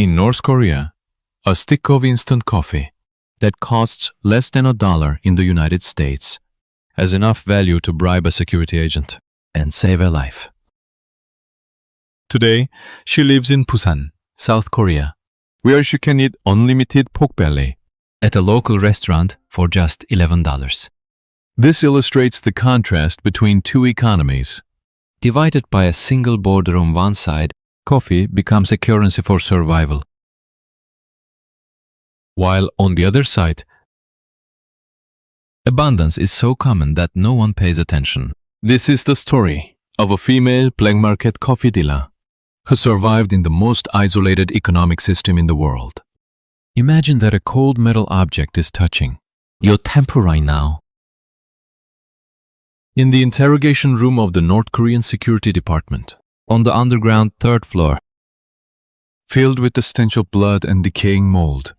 In North Korea, a stick of instant coffee that costs less than $1 in the United States has enough value to bribe a security agent and save a life. Today, she lives in Busan, South Korea, where she can eat unlimited pork belly at a local restaurant for just $11. This illustrates the contrast between two economies. Divided by a single border on one side, coffee becomes a currency for survival, while on the other side, abundance is so common that no one pays attention. This is the story of a female black market coffee dealer who survived in the most isolated economic system in the world. Imagine that a cold metal object is touching your temple right now. In the interrogation room of the North Korean Security Department, on the underground third floor, filled with the stench of blood and decaying mold,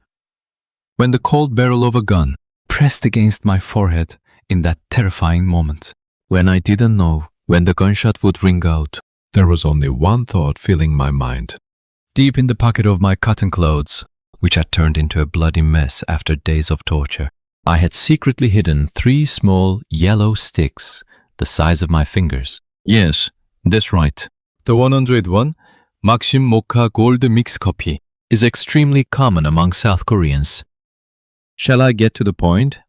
when the cold barrel of a gun pressed against my forehead in that terrifying moment, when I didn't know when the gunshot would ring out, there was only one thought filling my mind. Deep in the pocket of my cotton clothes, which had turned into a bloody mess after days of torture, I had secretly hidden 3 small yellow sticks the size of my fingers. Yes, that's right. The 101 Maxim Mocha Gold Mix Coffee is extremely common among South Koreans. Shall I get to the point?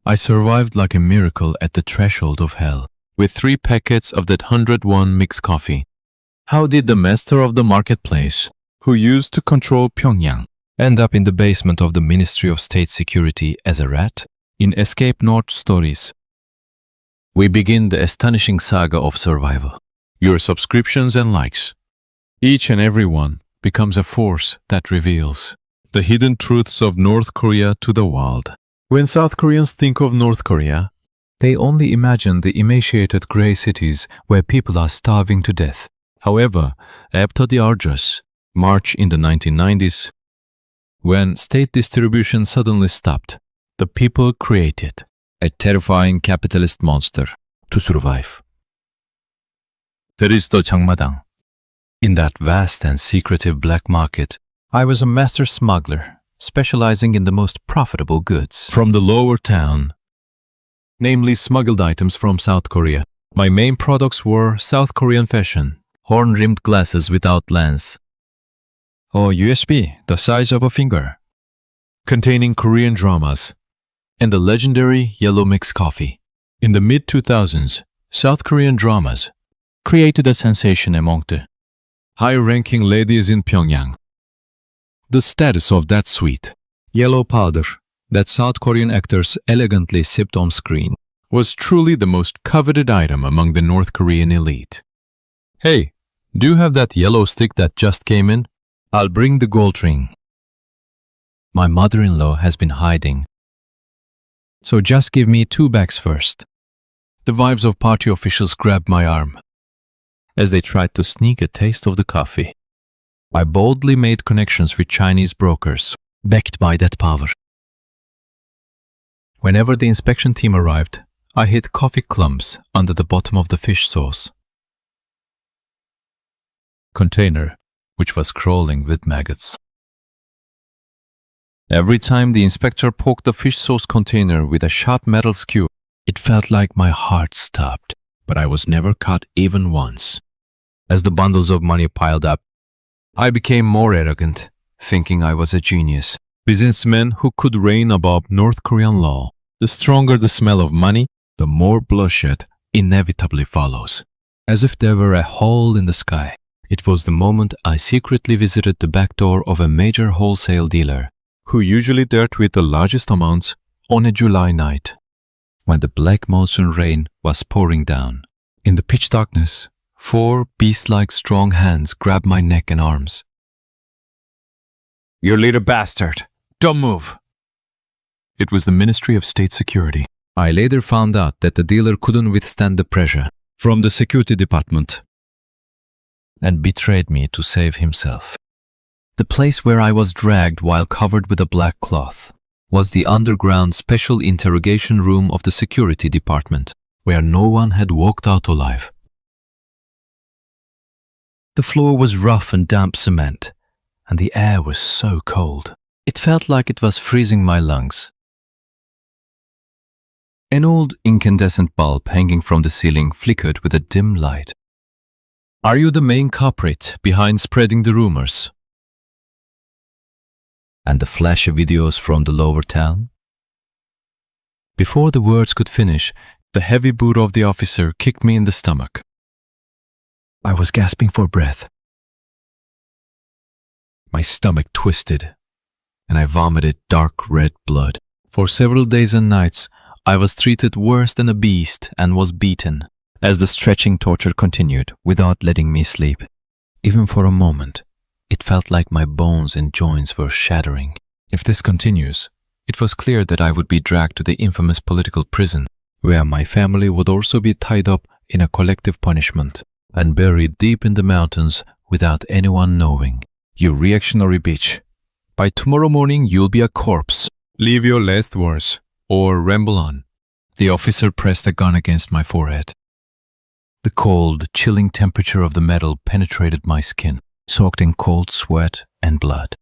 I survived like a miracle at the threshold of hell, with 3 packets of that 101 mixed coffee. How did the master of the marketplace, who used to control Pyongyang, end up in the basement of the Ministry of State Security as a rat? In Escape North Stories, we begin the astonishing saga of survival. Your subscriptions and likes, each and every one, becomes a force that reveals the hidden truths of North Korea to the world. When South Koreans think of North Korea, they only imagine the emaciated gray cities where people are starving to death. However, after the arduous march in the 1990s, when state distribution suddenly stopped, the people created a terrifying capitalist monster to survive. That is the Jangmadang. In that vast and secretive black market, I was a master smuggler, specializing in the most profitable goods from the lower town, namely smuggled items from South Korea. My main products were South Korean fashion, horn-rimmed glasses without lens, or USB the size of a finger, containing Korean dramas, and the legendary yellow mixed coffee. In the mid-2000s, South Korean dramas created a sensation among the high-ranking ladies in Pyongyang. The status of that sweet yellow powder that South Korean actors elegantly sipped on screen was truly the most coveted item among the North Korean elite. Hey, do you have that yellow stick that just came in? I'll bring the gold ring. My mother-in-law has been hiding, so just give me 2 bags first. The wives of party officials grabbed my arm as they tried to sneak a taste of the coffee. I boldly made connections with Chinese brokers, backed by that power. Whenever the inspection team arrived, I hid coffee clumps under the bottom of the fish sauce container, which was crawling with maggots. Every time the inspector poked the fish sauce container with a sharp metal skewer, it felt like my heart stopped, but I was never caught even once. As the bundles of money piled up, I became more arrogant, thinking I was a genius, businessman who could reign above North Korean law. The stronger the smell of money, the more bloodshed inevitably follows. As if there were a hole in the sky, it was the moment I secretly visited the back door of a major wholesale dealer, who usually dealt with the largest amounts on a July night, when the black monsoon rain was pouring down. In the pitch darkness, 4 beast-like strong hands grabbed my neck and arms. "You little bastard! Don't move!" It was the Ministry of State Security. I later found out that the dealer couldn't withstand the pressure from the security department and betrayed me to save himself. The place where I was dragged while covered with a black cloth was the underground special interrogation room of the security department, where no one had walked out alive. The floor was rough and damp cement, and the air was so cold. It felt like it was freezing my lungs. An old incandescent bulb hanging from the ceiling flickered with a dim light. "Are you the main culprit behind spreading the rumors?" And the flash of videos from the lower town? Before the words could finish, the heavy boot of the officer kicked me in the stomach. I was gasping for breath. My stomach twisted, and I vomited dark red blood. For several days and nights, I was treated worse than a beast and was beaten, as the stretching torture continued without letting me sleep. Even for a moment, it felt like my bones and joints were shattering. If this continues, it was clear that I would be dragged to the infamous political prison, where my family would also be tied up in a collective punishment and buried deep in the mountains without anyone knowing. "You reactionary bitch. By tomorrow morning you'll be a corpse. Leave your last words, or ramble on." The officer pressed a gun against my forehead. The cold, chilling temperature of the metal penetrated my skin, soaked in cold sweat and blood.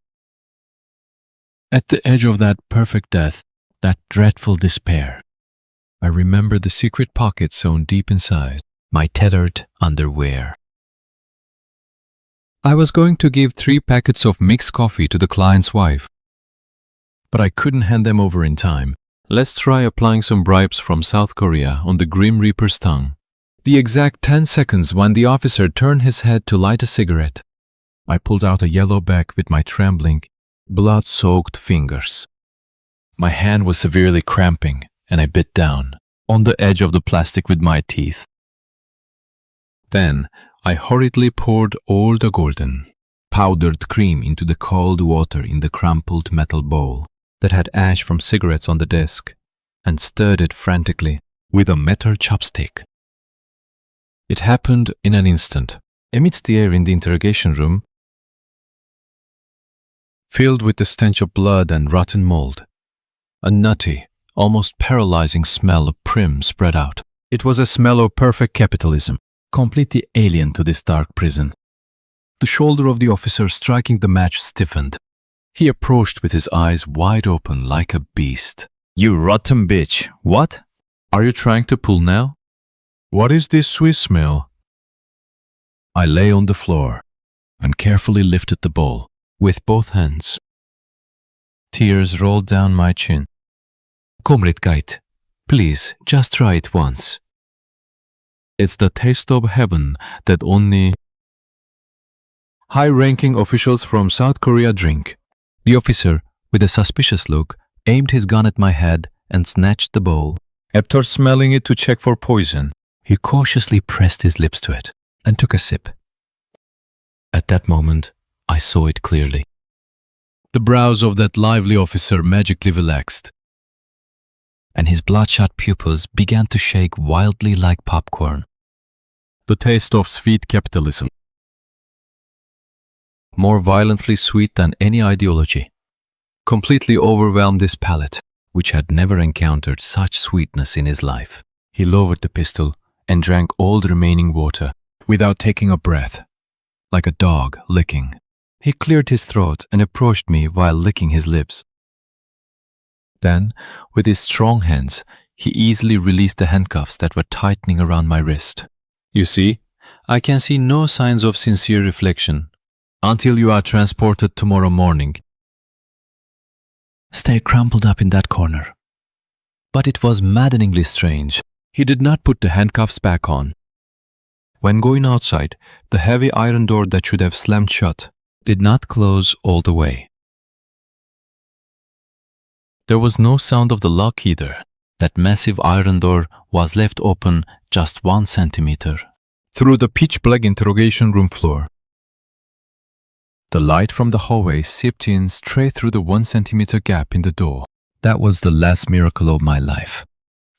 At the edge of that perfect death, that dreadful despair, I remember the secret pocket sewn deep inside, my tethered underwear. I was going to give 3 packets of mixed coffee to the client's wife, but I couldn't hand them over in time. Let's try applying some bribes from South Korea on the Grim Reaper's tongue. The exact 10 seconds when the officer turned his head to light a cigarette, I pulled out a yellow bag with my trembling, blood-soaked fingers. My hand was severely cramping, and I bit down on the edge of the plastic with my teeth. Then I hurriedly poured all the golden, powdered cream into the cold water in the crumpled metal bowl that had ash from cigarettes on the desk, and stirred it frantically with a metal chopstick. It happened in an instant. Amidst the air in the interrogation room, filled with the stench of blood and rotten mold, a nutty, almost paralyzing smell of prim spread out. It was a smell of perfect capitalism, completely alien to this dark prison. The shoulder of the officer striking the match stiffened. He approached with his eyes wide open like a beast. "You rotten bitch, what? Are you trying to pull now? What is this sweet smell?" I lay on the floor and carefully lifted the bowl with both hands. Tears rolled down my chin. "Comrade Kite, please, just try it once. It's the taste of heaven that only high-ranking officials from South Korea drink." The officer, with a suspicious look, aimed his gun at my head and snatched the bowl. After smelling it to check for poison, he cautiously pressed his lips to it and took a sip. At that moment, I saw it clearly. The brows of that lively officer magically relaxed, and his bloodshot pupils began to shake wildly like popcorn. The taste of sweet capitalism, more violently sweet than any ideology, completely overwhelmed his palate, which had never encountered such sweetness in his life. He lowered the pistol and drank all the remaining water without taking a breath, like a dog licking. He cleared his throat and approached me while licking his lips. Then, with his strong hands, he easily released the handcuffs that were tightening around my wrist. "You see, I can see no signs of sincere reflection until you are transported tomorrow morning. Stay crumpled up in that corner." But it was maddeningly strange. He did not put the handcuffs back on. When going outside, the heavy iron door that should have slammed shut did not close all the way. There was no sound of the lock either. That massive iron door was left open just 1 centimeter through the pitch-black interrogation room floor. The light from the hallway seeped in straight through the 1 centimeter gap in the door. That was the last miracle of my life,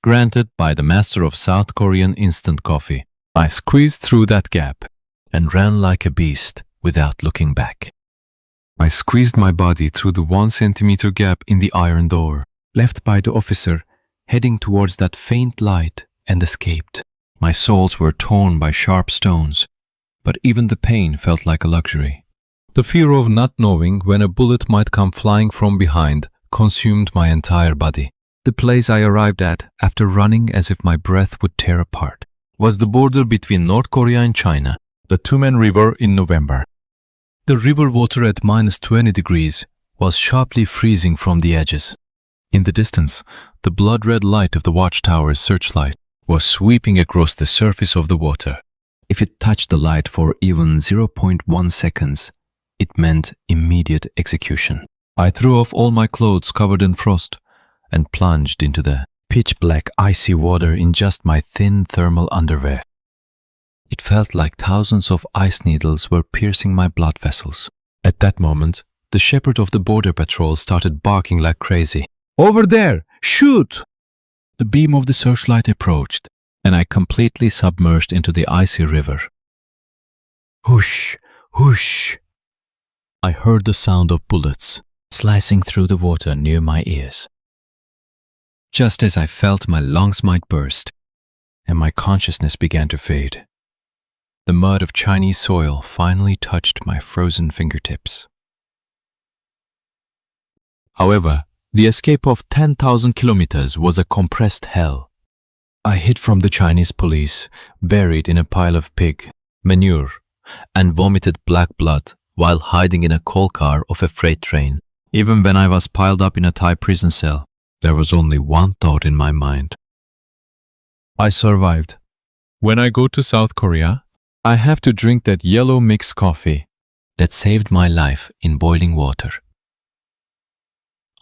granted by the master of South Korean instant coffee. I squeezed through that gap and ran like a beast without looking back. I squeezed my body through the 1 centimeter gap in the iron door, left by the officer, heading towards that faint light, and escaped. My soles were torn by sharp stones, but even the pain felt like a luxury. The fear of not knowing when a bullet might come flying from behind consumed my entire body. The place I arrived at, after running as if my breath would tear apart, was the border between North Korea and China, the Tumen River in November. The river water at -20 degrees was sharply freezing from the edges. In the distance, the blood-red light of the watchtower's searchlight was sweeping across the surface of the water. If it touched the light for even 0.1 seconds, it meant immediate execution. I threw off all my clothes covered in frost and plunged into the pitch-black icy water in just my thin thermal underwear. It felt like thousands of ice needles were piercing my blood vessels. At that moment, the shepherd of the border patrol started barking like crazy. "Over there! Shoot!" The beam of the searchlight approached, and I completely submerged into the icy river. Whoosh! Whoosh! I heard the sound of bullets slicing through the water near my ears. Just as I felt my lungs might burst, and my consciousness began to fade, the mud of Chinese soil finally touched my frozen fingertips. However, the escape of 10,000 kilometers was a compressed hell. I hid from the Chinese police, buried in a pile of pig, manure, and vomited black blood while hiding in a coal car of a freight train. Even when I was piled up in a Thai prison cell, there was only one thought in my mind. I survived. When I go to South Korea, I have to drink that yellow mixed coffee that saved my life in boiling water.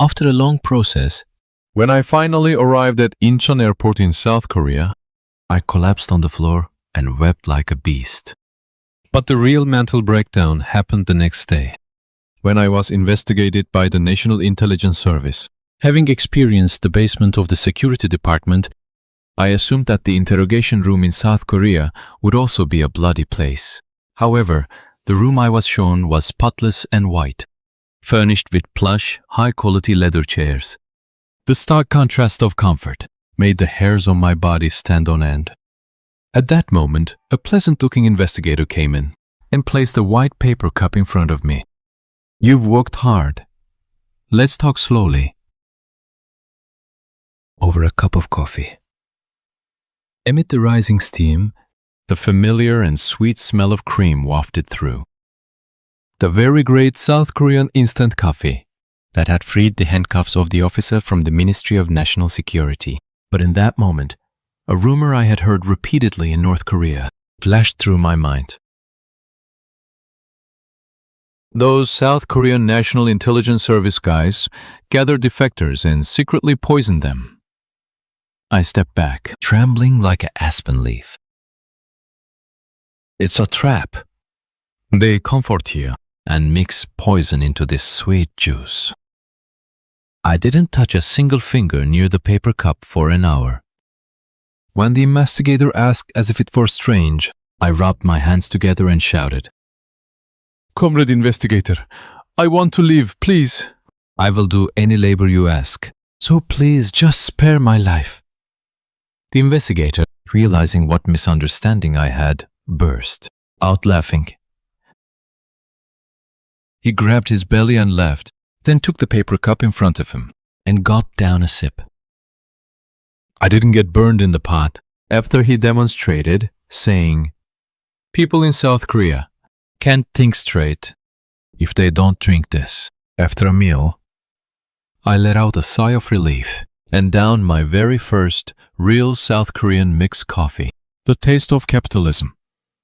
After a long process, when I finally arrived at Incheon Airport in South Korea, I collapsed on the floor and wept like a beast. But the real mental breakdown happened the next day, when I was investigated by the National Intelligence Service. Having experienced the basement of the security department, I assumed that the interrogation room in South Korea would also be a bloody place. However, the room I was shown was spotless and white, furnished with plush, high-quality leather chairs. The stark contrast of comfort made the hairs on my body stand on end. At that moment, a pleasant-looking investigator came in and placed a white paper cup in front of me. "You've worked hard. Let's talk slowly." Over a cup of coffee. Amid the rising steam, the familiar and sweet smell of cream wafted through. The very great South Korean instant coffee that had freed the handcuffs of the officer from the Ministry of National Security. But in that moment, a rumor I had heard repeatedly in North Korea flashed through my mind. Those South Korean National Intelligence Service guys gathered defectors and secretly poisoned them. I stepped back, trembling like an aspen leaf. It's a trap. They comfort you and mix poison into this sweet juice. I didn't touch a single finger near the paper cup for an hour. When the investigator asked as if it were strange, I rubbed my hands together and shouted, "Comrade investigator, I want to live, please." "I will do any labor you ask, so please just spare my life." The investigator, realizing what misunderstanding I had, burst out laughing. He grabbed his belly and laughed, then took the paper cup in front of him and gulped down a sip. I didn't get burned in the pot. After he demonstrated, saying, "People in South Korea can't think straight if they don't drink this after a meal," I let out a sigh of relief and downed my very first real South Korean mixed coffee. The taste of capitalism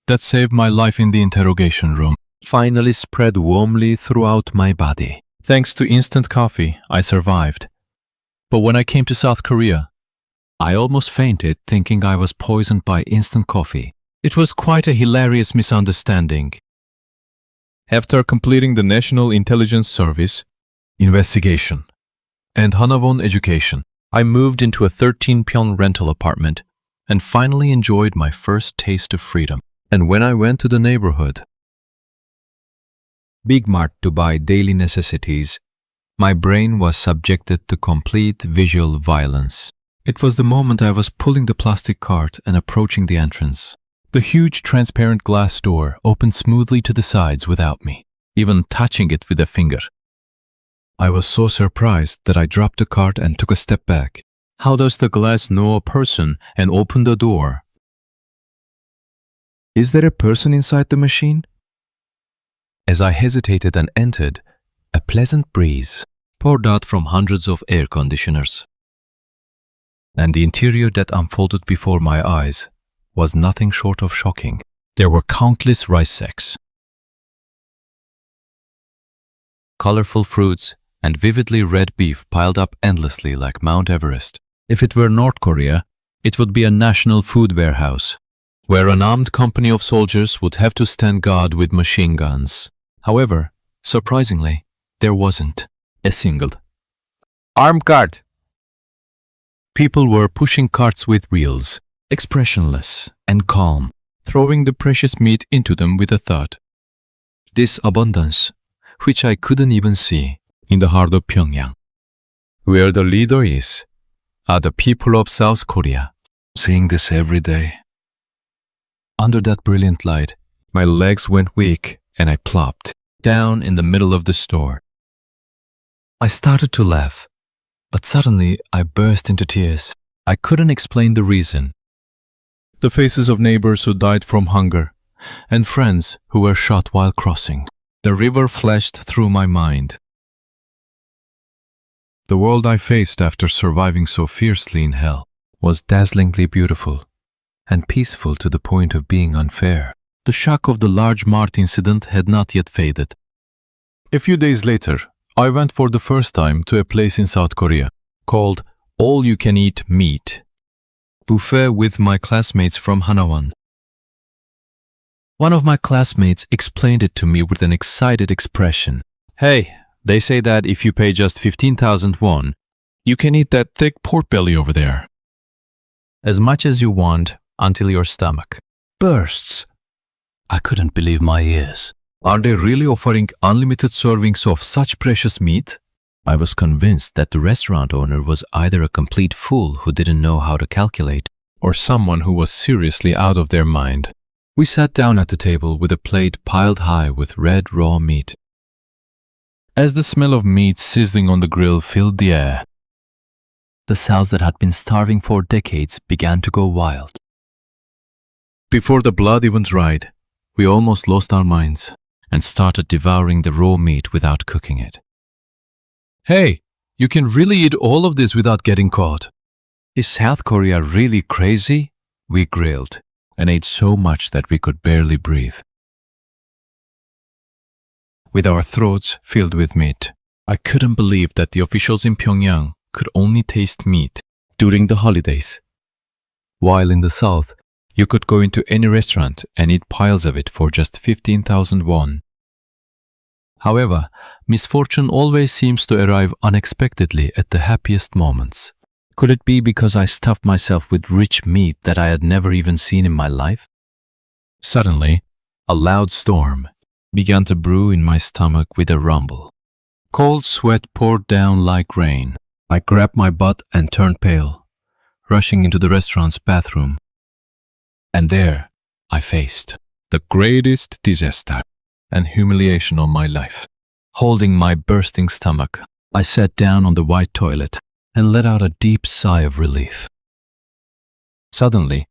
that saved my life in the interrogation room finally spread warmly throughout my body. Thanks to instant coffee, I survived. But when I came to South Korea, I almost fainted thinking I was poisoned by instant coffee. It was quite a hilarious misunderstanding. After completing the National Intelligence Service investigation and Hanawon education, I moved into a 13-pyeon rental apartment and finally enjoyed my first taste of freedom. And when I went to the neighborhood Big Mart to buy daily necessities, my brain was subjected to complete visual violence. It was the moment I was pulling the plastic cart and approaching the entrance. The huge transparent glass door opened smoothly to the sides without me. even touching it with a finger. I was so surprised that I dropped the cart and took a step back. How does the glass know a person and open the door? Is there a person inside the machine? As I hesitated and entered, a pleasant breeze poured out from hundreds of air conditioners. And the interior that unfolded before my eyes was nothing short of shocking. There were countless rice sacks, colorful fruits, and vividly red beef piled up endlessly like Mount Everest. If it were North Korea, it would be a national food warehouse, where an armed company of soldiers would have to stand guard with machine guns. However, surprisingly, there wasn't a single armed guard. People were pushing carts with wheels, expressionless and calm, throwing the precious meat into them with a thud. This abundance, which I couldn't even see in the heart of Pyongyang, where the leader is, are the people of South Korea. Seeing this every day. Under that brilliant light, my legs went weak and I plopped down in the middle of the store. I started to laugh, but suddenly I burst into tears. I couldn't explain the reason. The faces of neighbors who died from hunger, and friends who were shot while crossing. The river flashed through my mind. The world I faced after surviving so fiercely in hell was dazzlingly beautiful and peaceful to the point of being unfair. The shock of the large mart incident had not yet faded. A few days later, I went for the first time to a place in South Korea called All You Can Eat Meat buffet with my classmates from Hanawan. One of my classmates explained it to me with an excited expression. Hey, they say that if you pay just 15,000 won, you can eat that thick pork belly over there. As much as you want until your stomach bursts. I couldn't believe my ears. Are they really offering unlimited servings of such precious meat? I was convinced that the restaurant owner was either a complete fool who didn't know how to calculate, or someone who was seriously out of their mind. We sat down at the table with a plate piled high with red raw meat. As the smell of meat sizzling on the grill filled the air, the sows that had been starving for decades began to go wild. Before the blood even dried, we almost lost our minds and started devouring the raw meat without cooking it. Hey, you can really eat all of this without getting caught. Is South Korea really crazy? We grilled and ate so much that we could barely breathe. With our throats filled with meat, I couldn't believe that the officials in Pyongyang could only taste meat during the holidays. While in the south, you could go into any restaurant and eat piles of it for just 15,000 won. However, misfortune always seems to arrive unexpectedly at the happiest moments. Could it be because I stuffed myself with rich meat that I had never even seen in my life? Suddenly, a loud storm began to brew in my stomach with a rumble. Cold sweat poured down like rain. I grabbed my butt and turned pale, rushing into the restaurant's bathroom. And there, I faced the greatest disaster and humiliation of my life. Holding my bursting stomach, I sat down on the white toilet and let out a deep sigh of relief. Suddenly,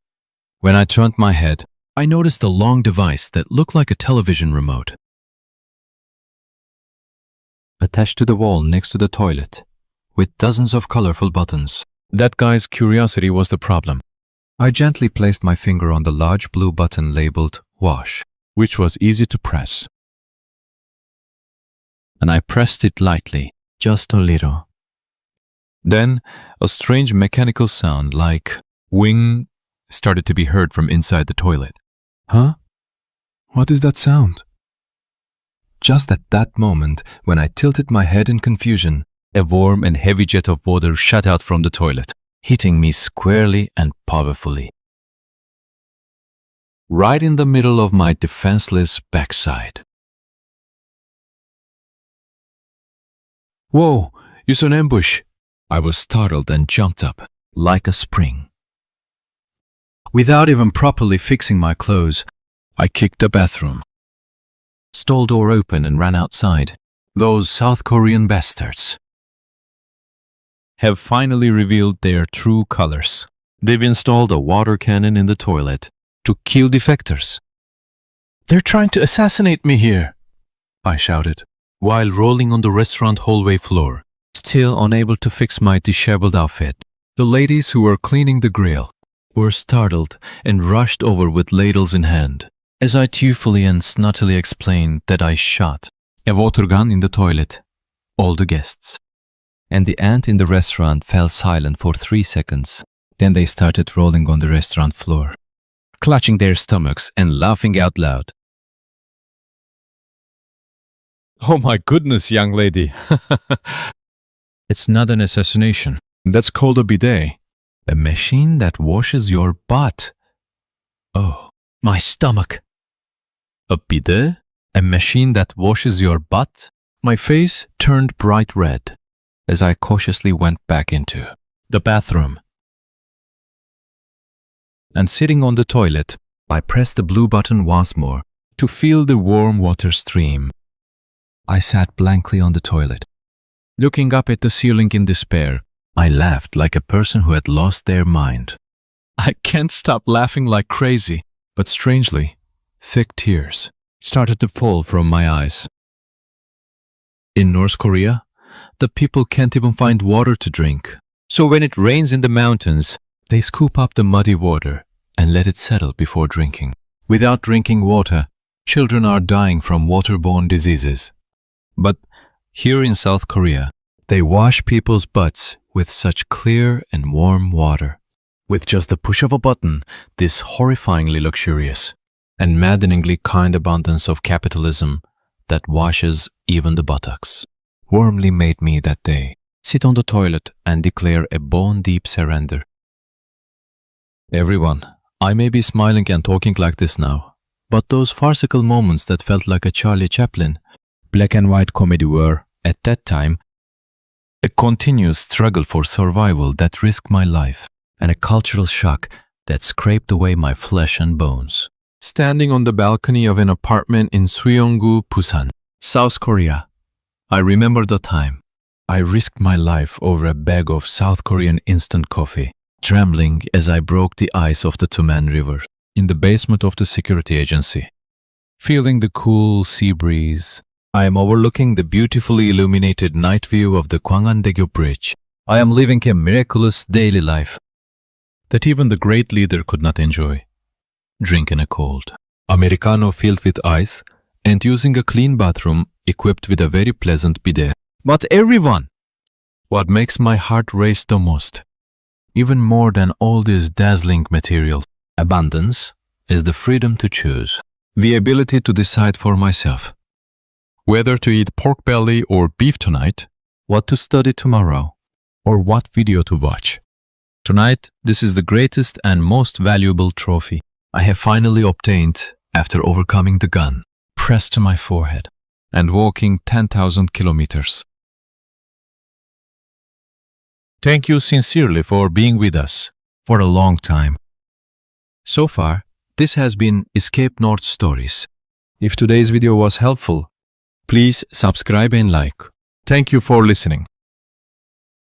when I turned my head, I noticed a long device that looked like a television remote attached to the wall next to the toilet, with dozens of colorful buttons. That guy's curiosity was the problem. I gently placed my finger on the large blue button labeled Wash, which was easy to press. And I pressed it lightly, just a little. Then, a strange mechanical sound like wing started to be heard from inside the toilet. Huh? What is that sound? Just at that moment, when I tilted my head in confusion, a warm and heavy jet of water shot out from the toilet, hitting me squarely and powerfully, right in the middle of my defenseless backside. Whoa, you saw an ambush! I was startled and jumped up, like a spring. Without even properly fixing my clothes, I kicked the bathroom stall door open and ran outside. Those South Korean bastards have finally revealed their true colors. They've installed a water cannon in the toilet to kill defectors. "They're trying to assassinate me here," I shouted, while rolling on the restaurant hallway floor, still unable to fix my disheveled outfit. The ladies who were cleaning the grill were startled and rushed over with ladles in hand, as I tearfully and snuttily explained that I shot a water gun in the toilet. All the guests And the ant in the restaurant fell silent for 3 seconds. Then they started rolling on the restaurant floor, clutching their stomachs and laughing out loud. "Oh my goodness, young lady." "It's not an assassination. That's called a bidet. A machine that washes your butt." "Oh, my stomach." "A bidet? A machine that washes your butt?" My face turned bright red as I cautiously went back into the bathroom. And sitting on the toilet, I pressed the blue button once more to feel the warm water stream. I sat blankly on the toilet, looking up at the ceiling in despair. I laughed like a person who had lost their mind. I can't stop laughing like crazy, but strangely, thick tears started to fall from my eyes. In North Korea, the people can't even find water to drink. So when it rains in the mountains, they scoop up the muddy water and let it settle before drinking. Without drinking water, children are dying from waterborne diseases. But here in South Korea, they wash people's butts with such clear and warm water. With just the push of a button, this horrifyingly luxurious and maddeningly kind abundance of capitalism that washes even the buttocks warmly made me that day sit on the toilet and declare a bone-deep surrender. Everyone, I may be smiling and talking like this now, but those farcical moments that felt like a Charlie Chaplin black and white comedy were, at that time, a continuous struggle for survival that risked my life, and a cultural shock that scraped away my flesh and bones. Standing on the balcony of an apartment in Suyeong-gu, Busan, South Korea, I remember the time I risked my life over a bag of South Korean instant coffee, trembling as I broke the ice of the Tuman River in the basement of the security agency. Feeling the cool sea breeze, I am overlooking the beautifully illuminated night view of the Gwangan-daegyo Bridge. I am living a miraculous daily life that even the great leader could not enjoy. Drinking a cold Americano filled with ice and using a clean bathroom equipped with a very pleasant bidet. But everyone! What makes my heart race the most, even more than all this dazzling material abundance, is the freedom to choose, the ability to decide for myself whether to eat pork belly or beef tonight, what to study tomorrow, or what video to watch. Tonight, this is the greatest and most valuable trophy I have finally obtained after overcoming the gun pressed to my forehead and walking 10,000 kilometers. Thank you sincerely for being with us for a long time. So far, this has been Escape North Stories. If today's video was helpful, please subscribe and like. Thank you for listening.